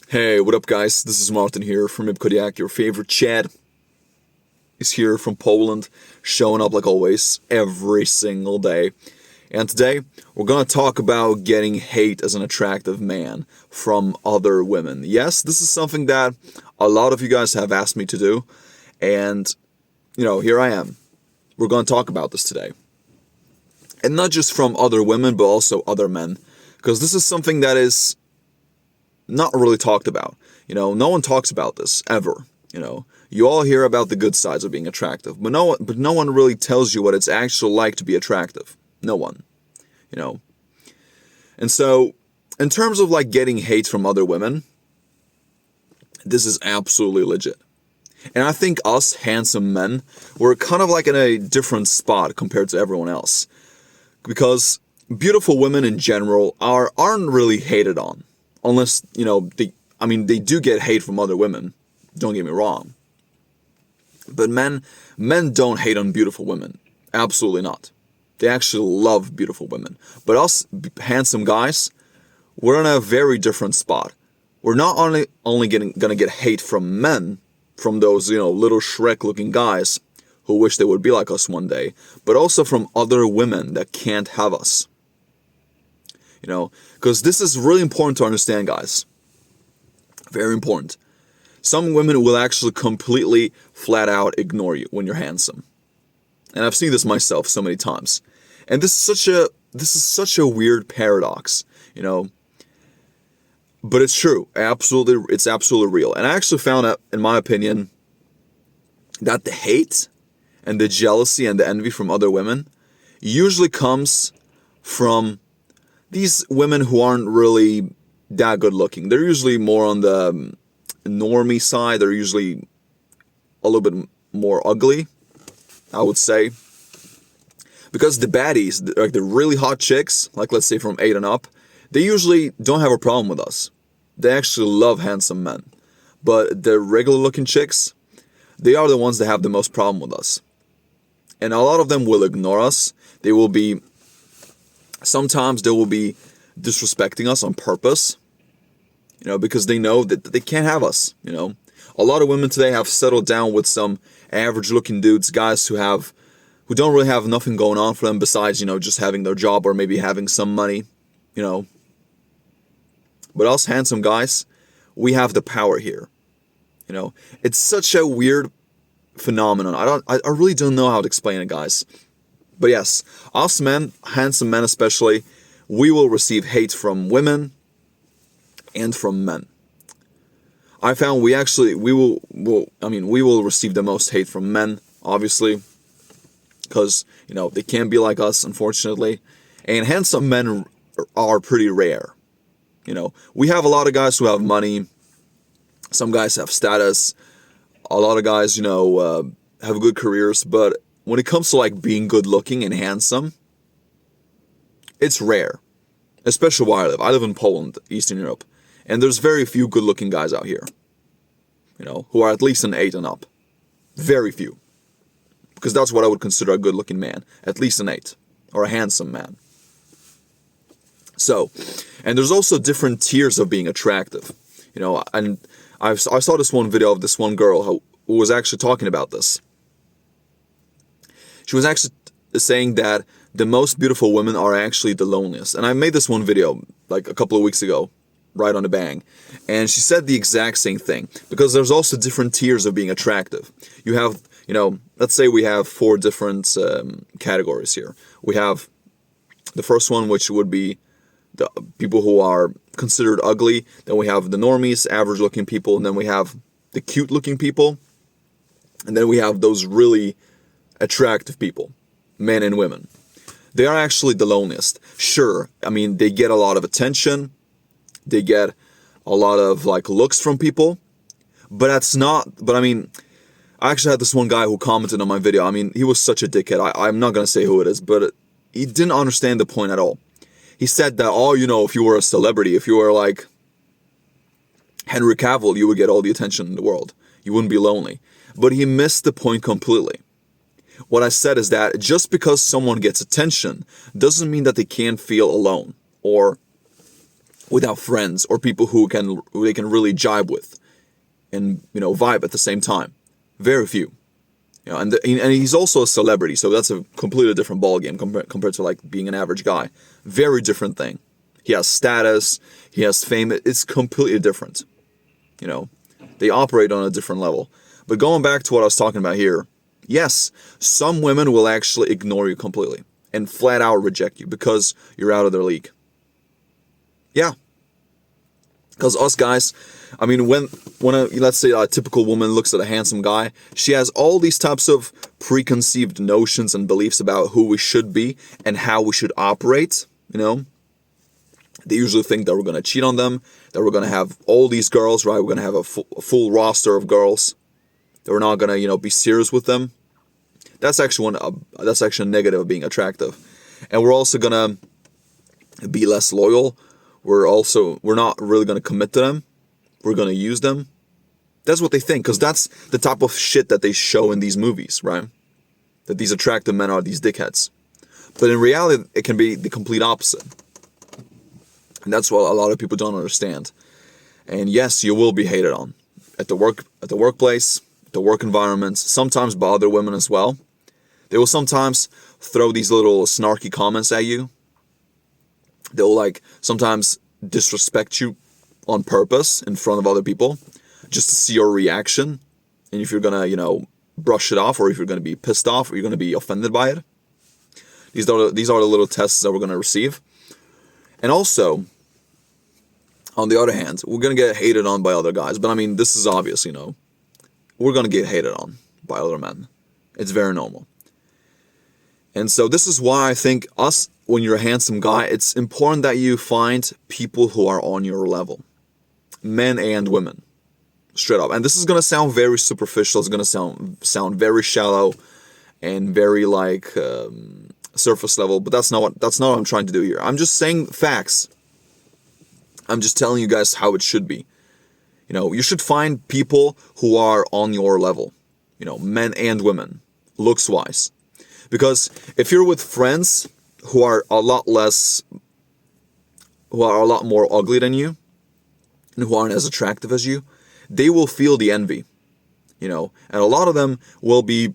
Hey, what up guys? This is Martin here from Kodiak. Your favorite Chad is here from Poland, showing up like always, every single day. And today, we're gonna talk about getting hate as an attractive man from other women. Yes, this is something that a lot of you guys have asked me to do, and, here I am. We're gonna talk about this today. And not just from other women, but also other men. Because this is something that is not really talked about. No one talks about this ever. You all hear about the good sides of being attractive, but no one really tells you what it's actually like to be attractive. No one. And so, in terms of like getting hate from other women, this is absolutely legit. And I think us handsome men, we're kind of like in a different spot compared to everyone else. Because beautiful women in general aren't really hated on. Unless, they do get hate from other women. Don't get me wrong. But men don't hate on beautiful women. Absolutely not. They actually love beautiful women. But us handsome guys, we're in a very different spot. We're not only gonna get hate from men, from those, little Shrek-looking guys who wish they would be like us one day, but also from other women that can't have us. Because this is really important to understand, guys. Very important. Some women will actually completely, flat out ignore you when you're handsome. And I've seen this myself so many times. And this is such a weird paradox, But it's true. It's absolutely real. And I actually found out, in my opinion, that the hate and the jealousy and the envy from other women usually comes from these women who aren't really that good looking. They're usually more on the normie side. They're usually a little bit more ugly, I would say. Because the baddies, like the really hot chicks, like let's say from 8 and up, they usually don't have a problem with us. They actually love handsome men. But the regular looking chicks, they are the ones that have the most problem with us. And a lot of them will ignore us. Sometimes they will be disrespecting us on purpose, because they know that they can't have us, A lot of women today have settled down with some average looking dudes, guys who don't really have nothing going on for them besides, just having their job or maybe having some money, But us handsome guys, we have the power here, It's such a weird phenomenon. I really don't know how to explain it, guys. But yes, us men, handsome men especially, we will receive hate from women and from men. I found we will receive the most hate from men, obviously, because, they can't be like us, unfortunately. And handsome men are pretty rare. We have a lot of guys who have money. Some guys have status. A lot of guys, have good careers, but when it comes to like being good looking and handsome, it's rare. Especially where I live. I live in Poland, Eastern Europe. And there's very few good looking guys out here. Who are at least an 8 and up. Very few. Because that's what I would consider a good looking man. At least an 8. Or a handsome man. So, and there's also different tiers of being attractive. And I saw this one video of this one girl who was actually talking about this. She was actually saying that the most beautiful women are actually the loneliest. And I made this one video like a couple of weeks ago, right on the bang. And she said the exact same thing. Because there's also different tiers of being attractive. You have, let's say we have 4 different categories here. We have the first one, which would be the people who are considered ugly. Then we have the normies, average looking people. And then we have the cute looking people. And then we have those really attractive people, men and women. They are actually the loneliest. Sure, they get a lot of attention. They get a lot of like looks from people. But I actually had this one guy who commented on my video. He was such a dickhead. I'm not going to say who it is, but he didn't understand the point at all. He said that, if you were a celebrity, if you were like Henry Cavill, you would get all the attention in the world. You wouldn't be lonely. But he missed the point completely. What I said is that just because someone gets attention doesn't mean that they can't feel alone or without friends or people who they can really jibe with and vibe at the same time. Very few. And he's also a celebrity, so that's a completely different ballgame compared to like being an average guy. Very different thing. He has status, he has fame. It's completely different. They operate on a different level. But going back to what I was talking about here, yes, some women will actually ignore you completely and flat out reject you because you're out of their league. Yeah. Because us guys, I mean, let's say a typical woman looks at a handsome guy, she has all these types of preconceived notions and beliefs about who we should be and how we should operate, They usually think that we're going to cheat on them, that we're going to have all these girls, right? We're going to have a full roster of girls, that we're not going to, be serious with them. That's actually a negative of being attractive. And we're also going to be less loyal. We're not really going to commit to them. We're going to use them. That's what they think, because that's the type of shit that they show in these movies, right? That these attractive men are these dickheads. But in reality, it can be the complete opposite. And that's what a lot of people don't understand. And yes, you will be hated on at the workplace, the work environments, sometimes by other women as well. They will sometimes throw these little snarky comments at you. They'll like sometimes disrespect you on purpose in front of other people just to see your reaction. And if you're gonna, brush it off, or if you're gonna be pissed off, or you're gonna be offended by it. These are the little tests that we're gonna receive. And also, on the other hand, we're going to get hated on by other guys. But I mean, this is obvious, We're going to get hated on by other men. It's very normal. And so this is why I think when you're a handsome guy, it's important that you find people who are on your level. Men and women. Straight up. And this is going to sound very superficial. It's going to sound very shallow and very like surface level. But that's not what I'm trying to do here. I'm just saying facts. I'm just telling you guys how it should be. You should find people who are on your level. Men and women, looks-wise. Because if you're with friends who are a lot more ugly than you, and who aren't as attractive as you, they will feel the envy. And a lot of them will be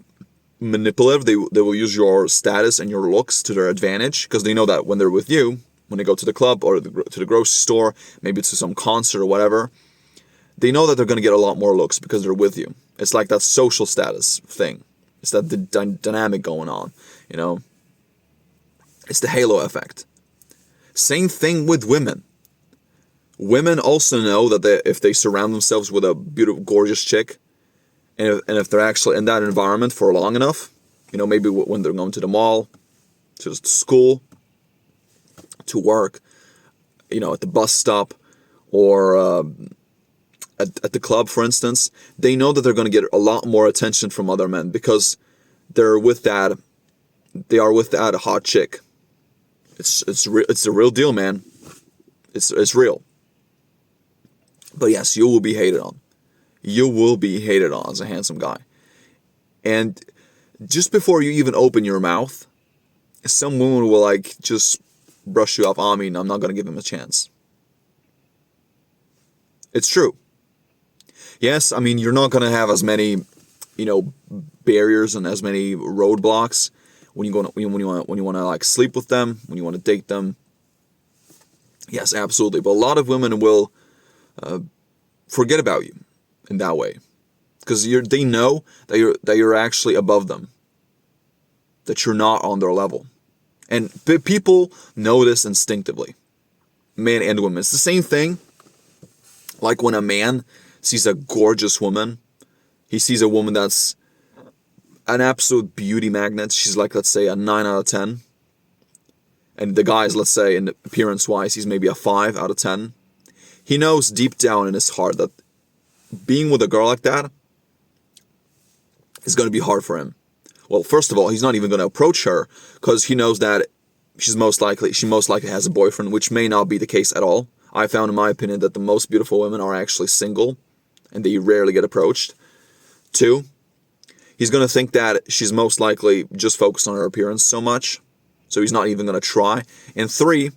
manipulative. They will use your status and your looks to their advantage, because they know that when they're with you, when they go to the club or to the grocery store, maybe to some concert or whatever, they know that they're going to get a lot more looks because they're with you. It's like that social status thing. It's that dynamic going on, It's the halo effect. Same thing with women. Women also know that if they surround themselves with a beautiful, gorgeous chick, and if they're actually in that environment for long enough, maybe when they're going to the mall, to school, to work, at the bus stop, or at the club, for instance, they know that they're going to get a lot more attention from other men because they are with that hot chick. It's a real deal, man. It's real. But yes, you will be hated on. You will be hated on as a handsome guy. And just before you even open your mouth, some woman will just brush you off. I mean, I'm not going to give him a chance. It's true. Yes, I mean, you're not going to have as many, barriers and as many roadblocks when you want to sleep with them, when you want to date them. Yes, absolutely. But a lot of women will forget about you in that way, because they know that you're actually above them, that you're not on their level. And people know this instinctively, men and women. It's the same thing like when a man sees a gorgeous woman. He sees a woman that's an absolute beauty magnet. She's like, let's say, a 9 out of 10. And the guy is, let's say, in appearance-wise, he's maybe a 5 out of 10. He knows deep down in his heart that being with a girl like that is going to be hard for him. Well, first of all, he's not even going to approach her because he knows that she most likely has a boyfriend, which may not be the case at all. I found, in my opinion, that the most beautiful women are actually single and they rarely get approached. 2, he's going to think that she's most likely just focused on her appearance so much, so he's not even going to try. And 3,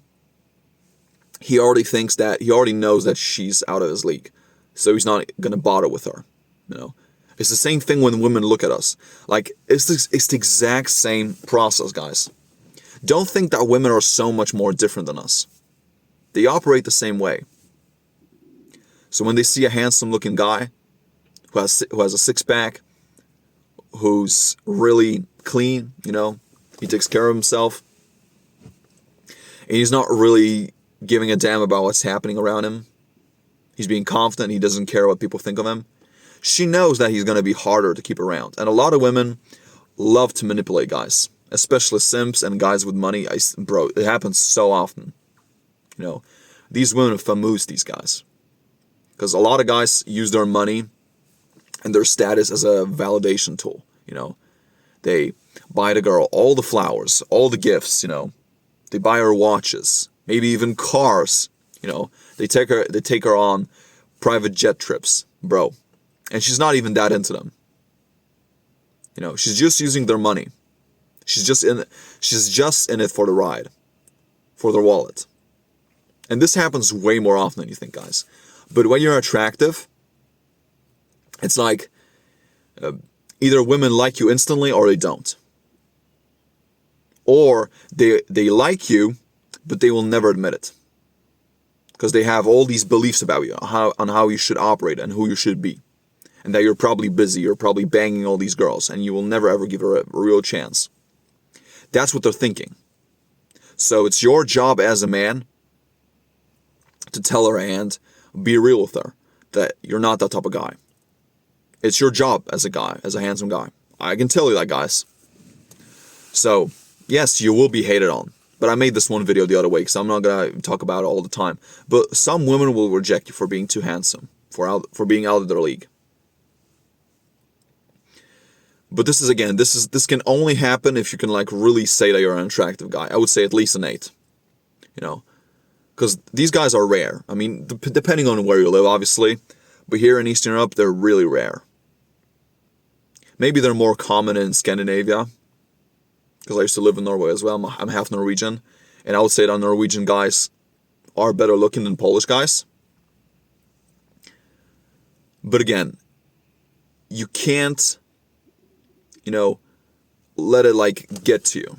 he already knows that she's out of his league. So he's not gonna bother with her. You know, it's the same thing when women look at us. Like it's the exact same process, guys. Don't think that women are so much more different than us. They operate the same way. So when they see a handsome-looking guy who has a six-pack, who's really clean, you know, he takes care of himself, and he's not really giving a damn about what's happening around him. He's being confident. He doesn't care what people think of him. She knows that he's going to be harder to keep around. And a lot of women love to manipulate guys, especially simps and guys with money. Bro, it happens so often. You know, these women famous these guys. Because a lot of guys use their money and their status as a validation tool. You know, they buy the girl all the flowers, all the gifts, you know. They buy her watches, maybe even cars, you know. They take her on private jet trips, bro. And she's not even that into them. You know, she's just using their money. She's just in it for the ride, for their wallet. And this happens way more often than you think, guys. But when you're attractive, it's like either women like you instantly or they don't. Or they like you, but they will never admit it. Because they have all these beliefs about you, on how you should operate and who you should be. And that you're probably busy, you're probably banging all these girls, and you will never ever give her a real chance. That's what they're thinking. So it's your job as a man to tell her and be real with her that you're not that type of guy. It's your job as a guy, as a handsome guy. I can tell you that, guys. So, yes, you will be hated on. But I made this one video the other way, because I'm not going to talk about it all the time. But some women will reject you for being too handsome, for being out of their league. But this can only happen if you can like really say that you're an attractive guy. I would say at least an 8. You know, because these guys are rare. I mean, depending on where you live, obviously. But here in Eastern Europe, they're really rare. Maybe they're more common in Scandinavia. Because I used to live in Norway as well. I'm half Norwegian. And I would say that Norwegian guys are better looking than Polish guys. But again, you can't, you know, let it like get to you.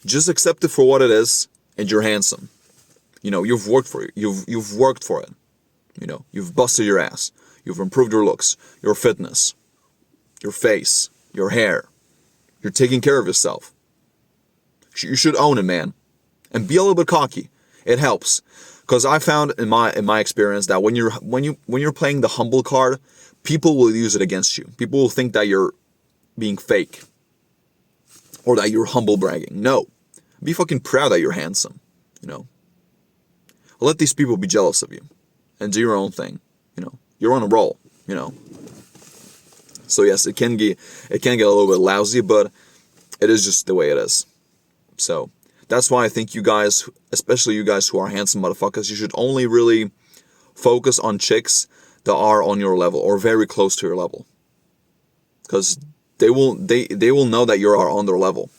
Just accept it for what it is, and you're handsome. You know, you've worked for it. You've worked for it. You know, you've busted your ass. You've improved your looks, your fitness, your face, your hair. You're taking care of yourself. You should own it, man. And be a little bit cocky. It helps. Because I found in my experience that when you're playing the humble card, people will use it against you. People will think that you're being fake. Or that you're humble bragging. No. Be fucking proud that you're handsome. You know. Let these people be jealous of you. And do your own thing. You know. You're on a roll. You know. So yes, it can get a little bit lousy, but it is just the way it is. So that's why I think you guys, especially you guys who are handsome motherfuckers, you should only really focus on chicks that are on your level or very close to your level. Because they will know that you are on their level.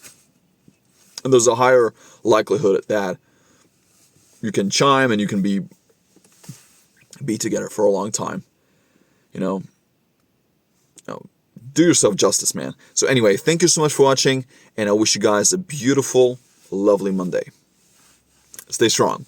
And there's a higher likelihood that you can chime and you can be together for a long time. You know. Do yourself justice, man. So anyway, thank you so much for watching, and I wish you guys a beautiful, lovely Monday. Stay strong.